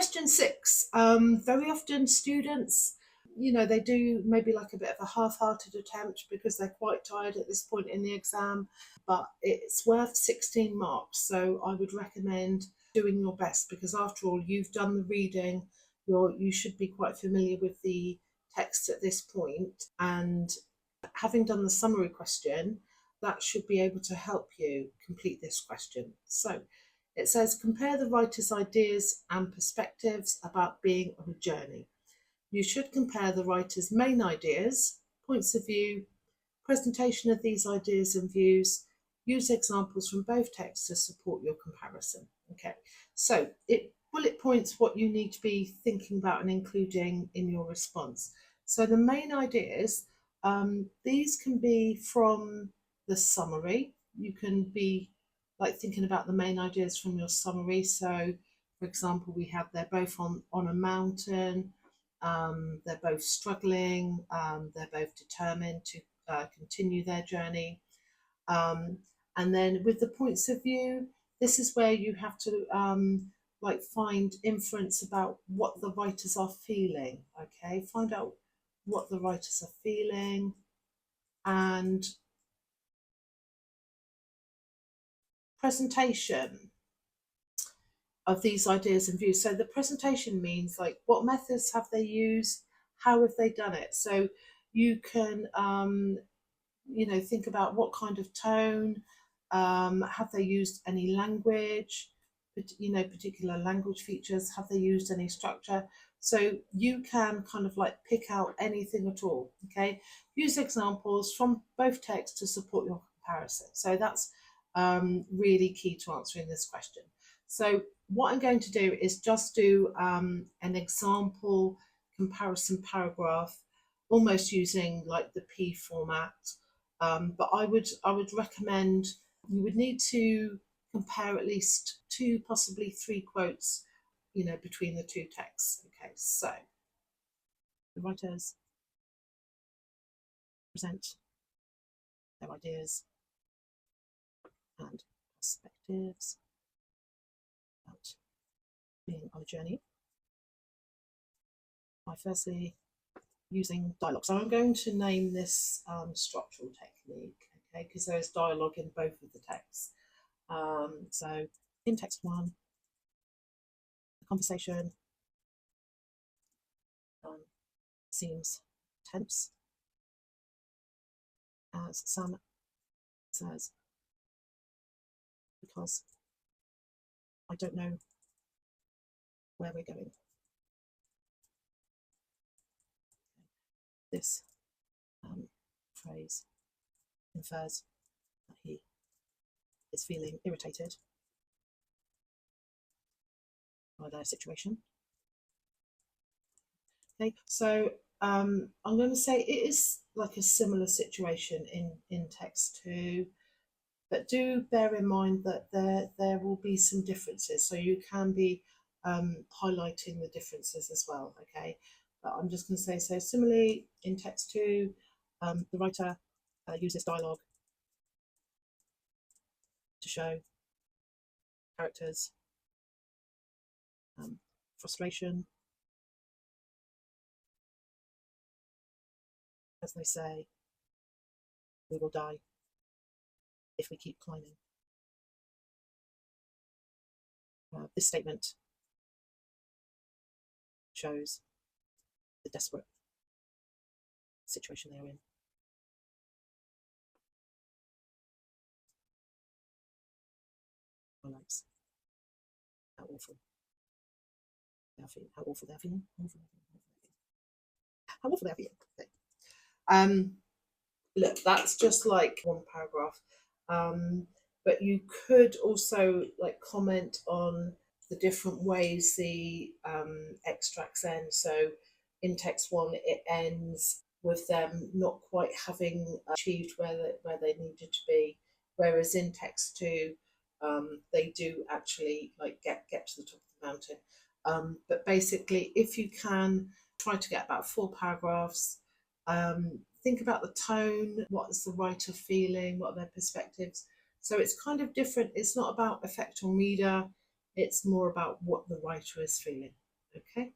Question 6. Very often students, they do maybe like a bit of a half-hearted attempt because they're quite tired at this point in the exam, but it's worth 16 marks. So I would recommend doing your best because after all, you've done the reading, you should be quite familiar with the text at this point, and having done the summary question, that should be able to help you complete this question. So it says, compare the writer's ideas and perspectives about being on a journey. You should compare the writer's main ideas, points of view, presentation of these ideas and views, use examples from both texts to support your comparison. Okay, so it bullet points what you need to be thinking about and including in your response. So the main ideas, these can be from the summary. You can be like thinking about the main ideas from your summary. So for example, we have they're both on a mountain, they're both struggling, they're both determined to continue their journey. And then with the points of view, this is where you have to like find inference about what the writers are feeling. Okay, find out what the writers are feeling and presentation of these ideas and views. So the presentation means like what methods have they used, how have they done it. So you can think about what kind of tone, have they used any language, particular language features, have they used any structure. So you can kind of like pick out anything at all. Okay, use examples from both texts to support your comparison. So that's really key to answering this question. So what I'm going to do is just do an example comparison paragraph, almost using like the P format. But I would recommend you would need to compare at least 2, possibly 3 quotes, between the 2 texts. Okay, so the writers present their ideas and perspectives about being on a journey by firstly using dialogue. So I'm going to name this structural technique, okay, because there's dialogue in both of the texts. So in text 1, the conversation seems tense as Sam says, because I don't know where we're going. This phrase infers that he is feeling irritated by their situation. Okay, so I'm going to say it is like a similar situation in text 2, but do bear in mind that there will be some differences, so you can be highlighting the differences as well. Okay, but I'm just going to say, so similarly in text 2, the writer uses dialogue to show characters' frustration as they say, we will die if we keep climbing. This statement shows the desperate situation they are in. Highlights how awful they are feeling. How awful they are feeling. How awful they are feeling. Okay. Look, that's just like one paragraph. But you could also like comment on the different ways the extracts end. So in text 1, it ends with them not quite having achieved where they needed to be, whereas in text 2, they do actually like get to the top of the mountain. But basically, if you can try to get about 4 paragraphs, think about the tone, what is the writer feeling, what are their perspectives. So it's kind of different. It's not about effect on reader, it's more about what the writer is feeling. Okay.